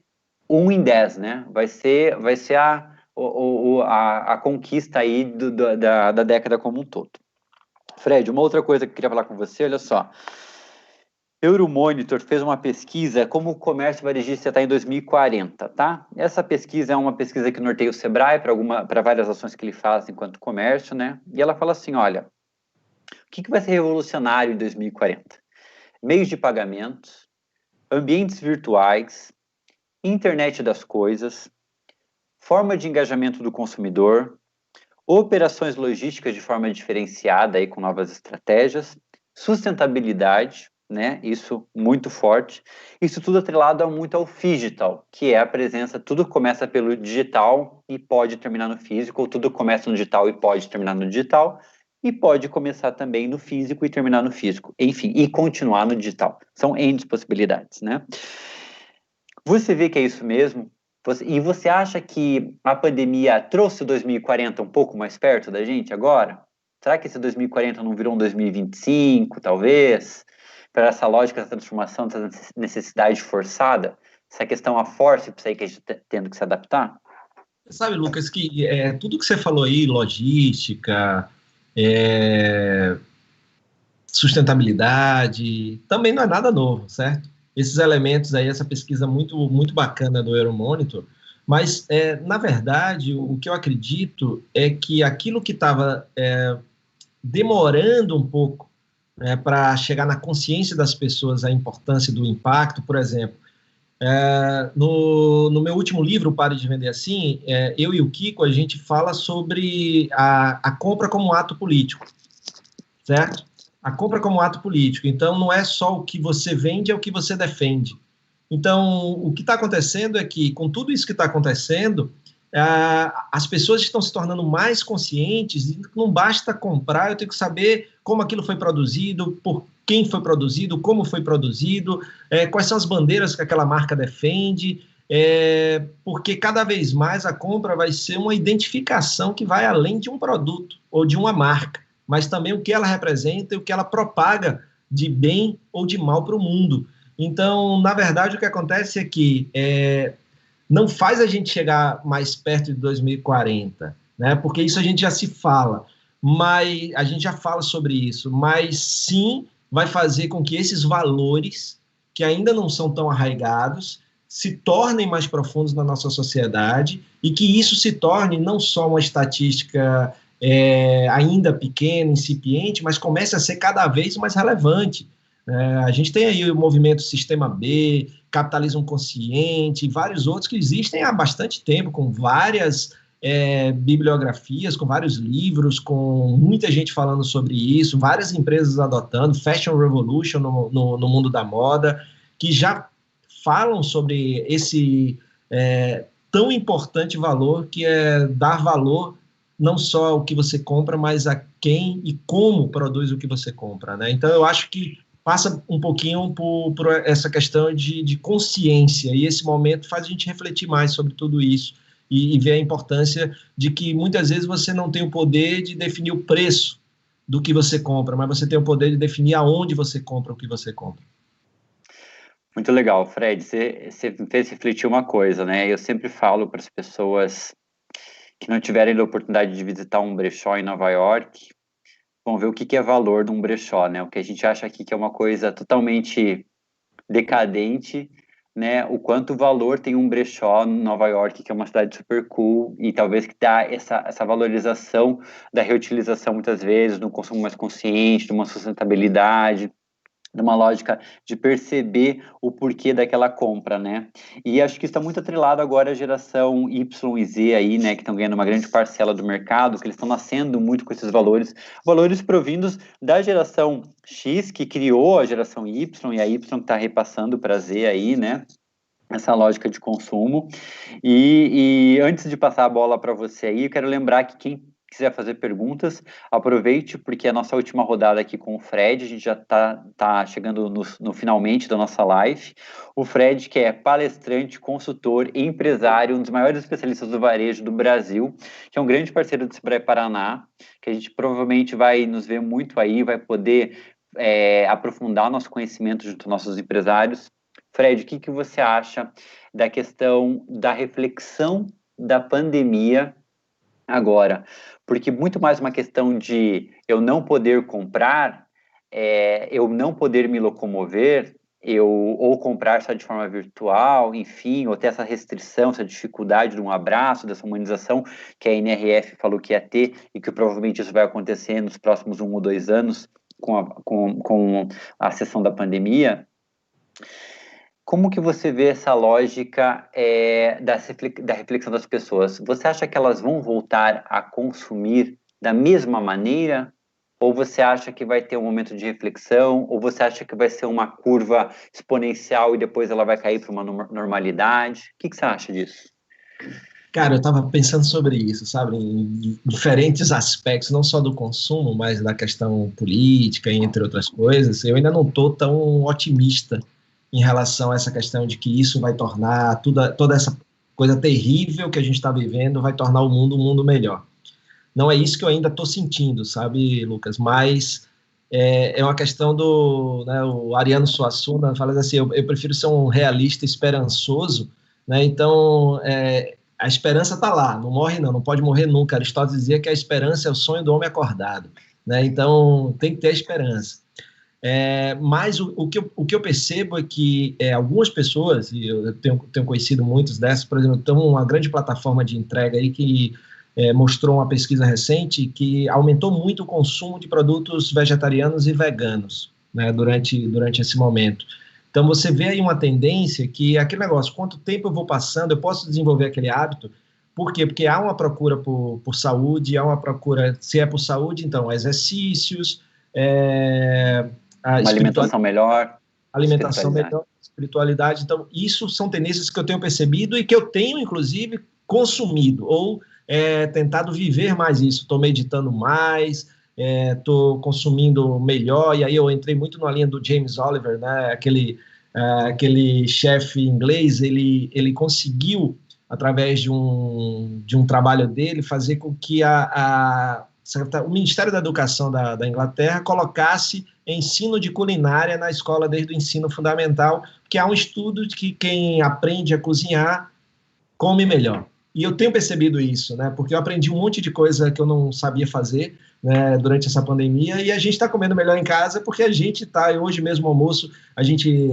1 em 10, né? Vai ser a conquista aí da década como um todo. Fred, uma outra coisa que eu queria falar com você, olha só. Euromonitor fez uma pesquisa como o comércio varejista está em 2040, tá? Essa pesquisa é uma pesquisa que norteia o Sebrae para várias ações que ele faz enquanto comércio, né? E ela fala assim, olha, o que vai ser revolucionário em 2040? Meios de pagamentos, ambientes virtuais, internet das coisas, forma de engajamento do consumidor, operações logísticas de forma diferenciada aí com novas estratégias, sustentabilidade, né? Isso muito forte. Isso tudo atrelado muito ao phygital, que é a presença, tudo começa pelo digital e pode terminar no físico, ou tudo começa no digital e pode terminar no digital, e pode começar também no físico e terminar no físico. Enfim, e continuar no digital. São N possibilidades, né? Você vê que é isso mesmo? E você acha que a pandemia trouxe o 2040 um pouco mais perto da gente agora? Será que esse 2040 não virou um 2025, talvez? Para essa lógica da transformação, dessa necessidade forçada? Essa questão a forceps aí que a gente está tendo que se adaptar? Sabe, Lucas, que tudo que você falou aí, logística, sustentabilidade, também não é nada novo, certo? Esses elementos aí, essa pesquisa muito, muito bacana do Euromonitor, mas, na verdade, o que eu acredito é que aquilo que estava demorando um pouco, né, para chegar na consciência das pessoas a importância do impacto, por exemplo, no meu último livro, Pare de Vender Assim, eu e o Kiko, a gente fala sobre a compra como ato político, certo? A compra como ato político. Então, não é só o que você vende, é o que você defende. Então, o que está acontecendo é que, com tudo isso que está acontecendo, as pessoas estão se tornando mais conscientes e não basta comprar, eu tenho que saber como aquilo foi produzido, por quem foi produzido, como foi produzido, quais são as bandeiras que aquela marca defende, porque cada vez mais a compra vai ser uma identificação que vai além de um produto ou de uma marca, mas também o que ela representa e o que ela propaga de bem ou de mal para o mundo. Então, na verdade, o que acontece é que não faz a gente chegar mais perto de 2040, né? Porque isso a gente já se fala, mas a gente já fala sobre isso, mas sim vai fazer com que esses valores, que ainda não são tão arraigados, se tornem mais profundos na nossa sociedade e que isso se torne não só uma estatística ainda pequena, incipiente, mas comece a ser cada vez mais relevante. A gente tem aí o movimento Sistema B, Capitalismo Consciente e vários outros que existem há bastante tempo, com várias bibliografias, com vários livros, com muita gente falando sobre isso, várias empresas adotando, Fashion Revolution no mundo da moda, que já falam sobre esse tão importante valor, que é dar valor não só ao que você compra, mas a quem e como produz o que você compra, né? Então, eu acho que passa um pouquinho por essa questão de consciência, e esse momento faz a gente refletir mais sobre tudo isso e ver a importância de que muitas vezes você não tem o poder de definir o preço do que você compra, mas você tem o poder de definir aonde você compra o que você compra. Muito legal, Fred. Você me fez refletir uma coisa, né? Eu sempre falo para as pessoas que não tiverem a oportunidade de visitar um brechó em Nova York, vão ver o que que é valor de um brechó, né? O que a gente acha aqui que é uma coisa totalmente decadente, né? O quanto valor tem um brechó em Nova York, que é uma cidade super cool, e talvez que dá essa valorização da reutilização muitas vezes, do consumo mais consciente, de uma sustentabilidade, de uma lógica de perceber o porquê daquela compra, né? E acho que está muito atrelado agora à geração Y e Z aí, né, que estão ganhando uma grande parcela do mercado, que eles estão nascendo muito com esses valores, valores provindos da geração X, que criou a geração Y, e a Y que está repassando para Z aí, né? Essa lógica de consumo. E antes de passar a bola para você aí, eu quero lembrar que quem quiser fazer perguntas, aproveite, porque a nossa última rodada aqui com o Fred, a gente já tá chegando no finalmente da nossa live. O Fred, que é palestrante, consultor, empresário, um dos maiores especialistas do varejo do Brasil, que é um grande parceiro do Sebrae Paraná, que a gente provavelmente vai nos ver muito aí, vai poder aprofundar nosso conhecimento junto aos nossos empresários. Fred, o que que você acha da questão da reflexão da pandemia agora? Porque muito mais uma questão de eu não poder comprar, eu não poder me locomover, ou comprar só de forma virtual, enfim, ou ter essa restrição, essa dificuldade de um abraço, dessa humanização que a NRF falou que ia ter e que provavelmente isso vai acontecer nos próximos 1 ou 2 anos com a sessão da pandemia. Como que você vê essa lógica da reflexão das pessoas? Você acha que elas vão voltar a consumir da mesma maneira? Ou você acha que vai ter um momento de reflexão? Ou você acha que vai ser uma curva exponencial e depois ela vai cair para uma normalidade? O que que você acha disso? Cara, eu estava pensando sobre isso, sabe, em diferentes aspectos, não só do consumo, mas da questão política, entre outras coisas. Eu ainda não estou tão otimista em relação a essa questão de que isso vai tornar toda essa coisa terrível que a gente está vivendo, vai tornar o mundo um mundo melhor. Não é isso que eu ainda estou sentindo, sabe, Lucas? Mas é uma questão do... Né, o Ariano Suassuna fala assim, eu prefiro ser um realista esperançoso, né? Então, a esperança está lá, não morre não pode morrer nunca. Aristóteles dizia que a esperança é o sonho do homem acordado, né? Então, tem que ter esperança. Mas o que eu percebo é que algumas pessoas, e eu tenho conhecido muitos dessas, por exemplo, tem uma grande plataforma de entrega aí que mostrou uma pesquisa recente que aumentou muito o consumo de produtos vegetarianos e veganos, né, durante esse momento. Então, você vê aí uma tendência que aquele negócio, quanto tempo eu vou passando, eu posso desenvolver aquele hábito. Por quê? Porque há uma procura por saúde, há uma procura, se é por saúde, então, exercícios, Uma alimentação melhor, alimentação melhor, espiritualidade. Então, isso são tendências que eu tenho percebido e que eu tenho, inclusive, consumido ou tentado viver mais isso. Estou meditando mais, estou consumindo melhor, e aí eu entrei muito na linha do James Oliver, né? Aquele chefe inglês, ele conseguiu, através de um trabalho dele, fazer com que o Ministério da Educação da Inglaterra colocasse ensino de culinária na escola desde o ensino fundamental, porque há um estudo de que quem aprende a cozinhar come melhor. E eu tenho percebido isso, né? Porque eu aprendi um monte de coisa que eu não sabia fazer, né, durante essa pandemia, e a gente está comendo melhor em casa porque a gente está, hoje mesmo no almoço, a gente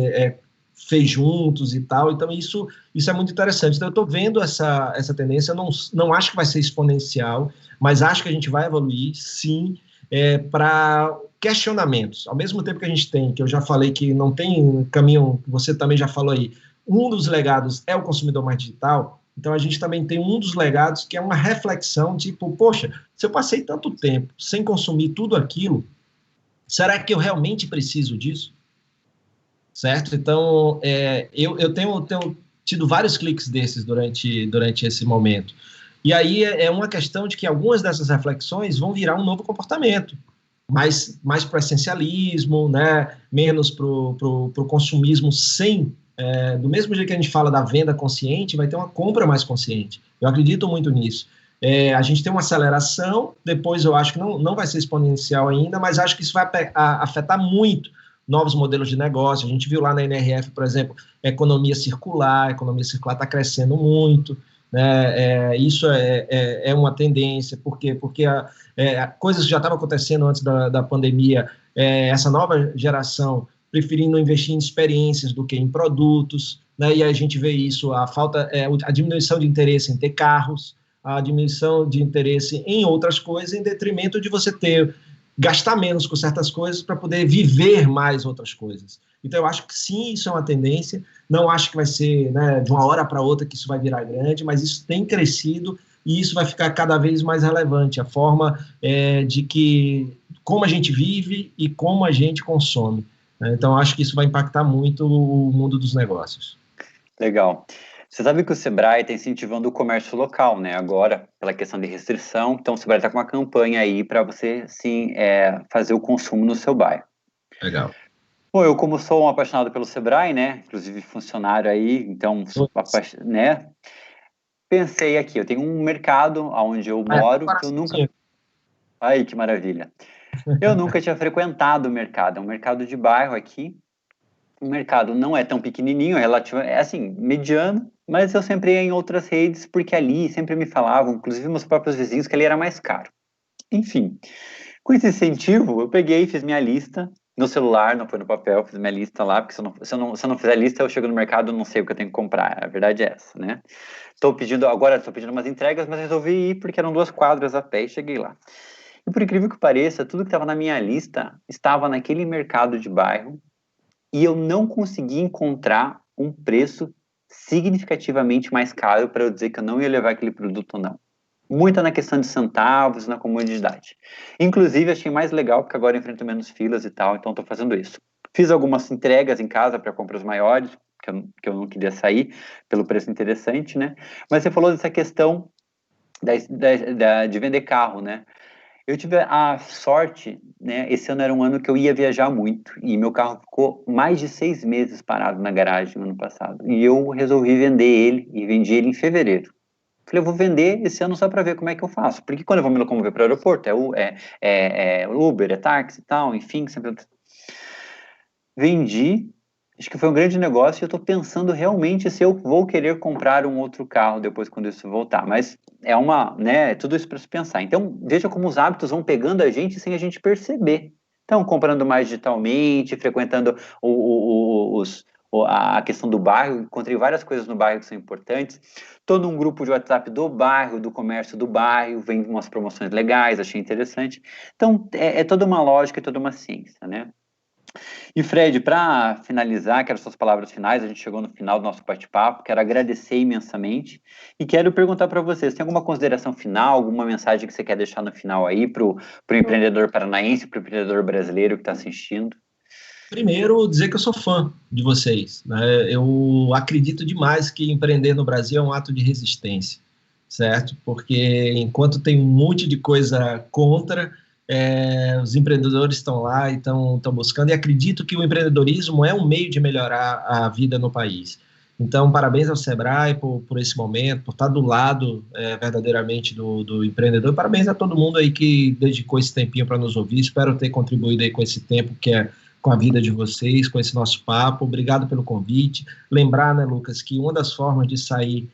fez juntos e tal, então isso é muito interessante. Então eu estou vendo essa tendência, eu não acho que vai ser exponencial, mas acho que a gente vai evoluir, sim, para questionamentos. Ao mesmo tempo que a gente tem, que eu já falei que não tem caminho, você também já falou aí, um dos legados é o consumidor mais digital, então a gente também tem um dos legados que é uma reflexão, tipo, poxa, se eu passei tanto tempo sem consumir tudo aquilo, será que eu realmente preciso disso? Certo? Então, eu tenho tido vários cliques desses durante esse momento. E aí é uma questão de que algumas dessas reflexões vão virar um novo comportamento, mais para o essencialismo, né? Menos para o consumismo sem... do mesmo jeito que a gente fala da venda consciente, vai ter uma compra mais consciente. Eu acredito muito nisso. A gente tem uma aceleração, depois eu acho que não vai ser exponencial ainda, mas acho que isso vai afetar muito novos modelos de negócio. A gente viu lá na NRF, por exemplo, a economia circular está crescendo muito, né? Isso é uma tendência, porque coisas que já estavam acontecendo antes da pandemia, essa nova geração preferindo investir em experiências do que em produtos, né? E a gente vê isso, a diminuição de interesse em ter carros, a diminuição de interesse em outras coisas, em detrimento de você gastar menos com certas coisas para poder viver mais outras coisas. Então, eu acho que sim, isso é uma tendência. Não acho que vai ser, né, de uma hora para outra que isso vai virar grande, mas isso tem crescido e isso vai ficar cada vez mais relevante. A forma como a gente vive e como a gente consome. Então, acho que isso vai impactar muito o mundo dos negócios. Legal. Você sabe que o Sebrae está incentivando o comércio local, né? Agora, pela questão de restrição. Então, o Sebrae está com uma campanha aí para você, sim, fazer o consumo no seu bairro. Legal. Bom, eu como sou um apaixonado pelo Sebrae, né? Inclusive funcionário aí, então, né? Pensei aqui, eu tenho um mercado onde eu moro que eu nunca... Ai, que maravilha. Eu nunca tinha frequentado o mercado. É um mercado de bairro aqui. O mercado não é tão pequenininho, é assim, mediano, mas eu sempre ia em outras redes, porque ali sempre me falavam, inclusive meus próprios vizinhos, que ali era mais caro. Enfim, com esse incentivo, eu peguei e fiz minha lista no celular, não foi no papel, fiz minha lista lá, porque se eu não fizer a lista, eu chego no mercado e não sei o que eu tenho que comprar. A verdade é essa, né? Agora estou pedindo umas entregas, mas resolvi ir porque eram 2 quadras a pé e cheguei lá. E por incrível que pareça, tudo que estava na minha lista estava naquele mercado de bairro, e eu não consegui encontrar um preço significativamente mais caro para eu dizer que eu não ia levar aquele produto ou não. Muito na questão de centavos, na comodidade. Inclusive, achei mais legal, porque agora eu enfrento menos filas e tal, então estou fazendo isso. Fiz algumas entregas em casa para compras maiores, que eu não queria sair, pelo preço interessante, né? Mas você falou dessa questão de vender carro, né? Eu tive a sorte, né? Esse ano era um ano que eu ia viajar muito e meu carro ficou mais de 6 meses parado na garagem no ano passado. E eu resolvi vender ele e vendi ele em fevereiro. Falei, eu vou vender esse ano só para ver como é que eu faço. Porque quando eu vou me locomover para o aeroporto, é Uber, é táxi e tal, enfim, sempre... Vendi, acho que foi um grande negócio e eu estou pensando realmente se eu vou querer comprar um outro carro depois quando isso voltar. Mas é tudo isso para se pensar. Então, veja como os hábitos vão pegando a gente sem a gente perceber. Então, comprando mais digitalmente, frequentando a questão do bairro, encontrei várias coisas no bairro que são importantes. Estou num grupo de WhatsApp do bairro, do comércio do bairro, vem umas promoções legais, achei interessante. Então, é toda uma lógica, é toda uma ciência, né? E Fred, para finalizar, quero suas palavras finais, a gente chegou no final do nosso bate-papo, quero agradecer imensamente e quero perguntar para você, tem alguma consideração final, alguma mensagem que você quer deixar no final aí para o empreendedor paranaense, para o empreendedor brasileiro que está assistindo? Primeiro, dizer que eu sou fã de vocês, né? Eu acredito demais que empreender no Brasil é um ato de resistência, certo? Porque enquanto tem um monte de coisa contra, os empreendedores estão lá e estão buscando, e acredito que o empreendedorismo é um meio de melhorar a vida no país. Então, parabéns ao Sebrae por esse momento, por estar do lado verdadeiramente do empreendedor. Parabéns a todo mundo aí que dedicou esse tempinho para nos ouvir. Espero ter contribuído aí com esse tempo com a vida de vocês, com esse nosso papo. Obrigado pelo convite. Lembrar, né, Lucas, que uma das formas de sair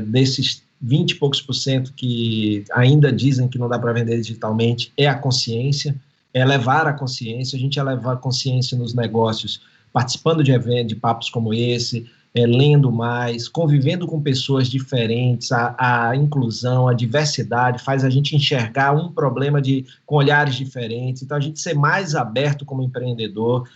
desses 20 e poucos % que ainda dizem que não dá para vender digitalmente é a consciência, é levar a consciência. A gente é levar a consciência nos negócios, participando de eventos, de papos como esse, lendo mais, convivendo com pessoas diferentes. A inclusão, a diversidade faz a gente enxergar um problema com olhares diferentes. Então, a gente ser mais aberto como empreendedor,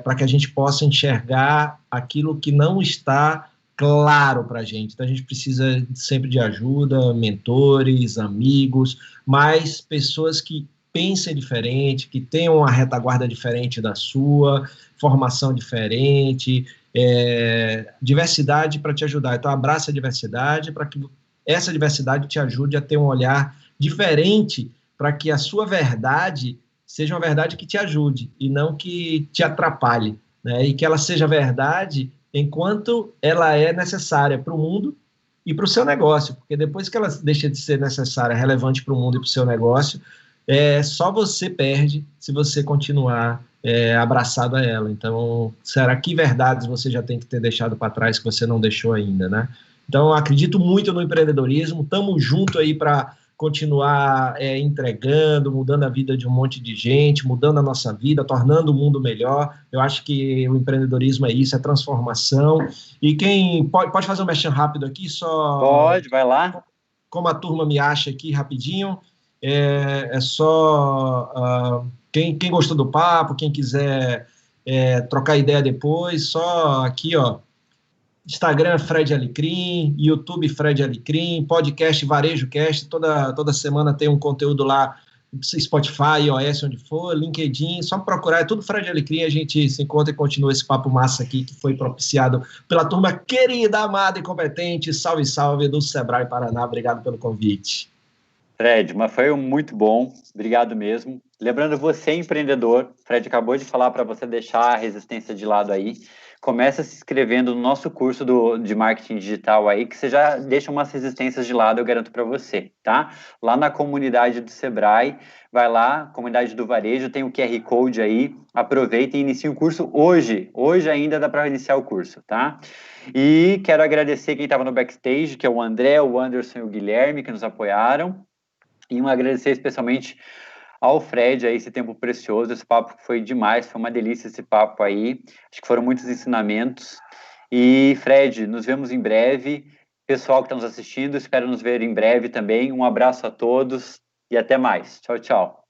para que a gente possa enxergar aquilo que não está claro para a gente. Então, a gente precisa sempre de ajuda, mentores, amigos, mas pessoas que pensem diferente, que tenham uma retaguarda diferente da sua, formação diferente, diversidade para te ajudar. Então, abraça a diversidade para que essa diversidade te ajude a ter um olhar diferente para que a sua verdade seja uma verdade que te ajude e não que te atrapalhe, né? E que ela seja verdade enquanto ela é necessária para o mundo e para o seu negócio, porque depois que ela deixa de ser necessária, relevante para o mundo e para o seu negócio, só você perde se você continuar abraçado a ela. Então, será que verdades você já tem que ter deixado para trás que você não deixou ainda, né? Então, acredito muito no empreendedorismo, estamos junto aí para continuar entregando, mudando a vida de um monte de gente, mudando a nossa vida, tornando o mundo melhor. Eu acho que o empreendedorismo é isso, é transformação. E quem pode fazer um merchan rápido aqui, só Pode, vai lá. como a turma me acha aqui rapidinho, é só quem gostou do papo, quem quiser trocar ideia depois, só aqui, ó, Instagram Fred Alecrim, YouTube Fred Alecrim, podcast Varejo Cast, toda semana tem um conteúdo lá, Spotify, iOS, onde for, LinkedIn, só procurar, é tudo Fred Alecrim, a gente se encontra e continua esse papo massa aqui, que foi propiciado pela turma querida, amada e competente, salve, salve, do Sebrae Paraná, obrigado pelo convite. Fred, mas foi muito bom, obrigado mesmo. Lembrando, você empreendedor, Fred acabou de falar para você deixar a resistência de lado aí, começa se inscrevendo no nosso curso de marketing digital aí, que você já deixa umas resistências de lado, eu garanto para você, tá? Lá na comunidade do Sebrae, vai lá, comunidade do varejo, tem o QR Code aí, aproveita e inicia o curso hoje ainda dá para iniciar o curso, tá? E quero agradecer quem estava no backstage, que é o André, o Anderson e o Guilherme, que nos apoiaram. E agradecer especialmente ao Fred aí esse tempo precioso, esse papo foi demais, foi uma delícia esse papo aí, acho que foram muitos ensinamentos. E Fred, nos vemos em breve. Pessoal que está nos assistindo, espero nos ver em breve também. Um abraço a todos e até mais. Tchau, tchau.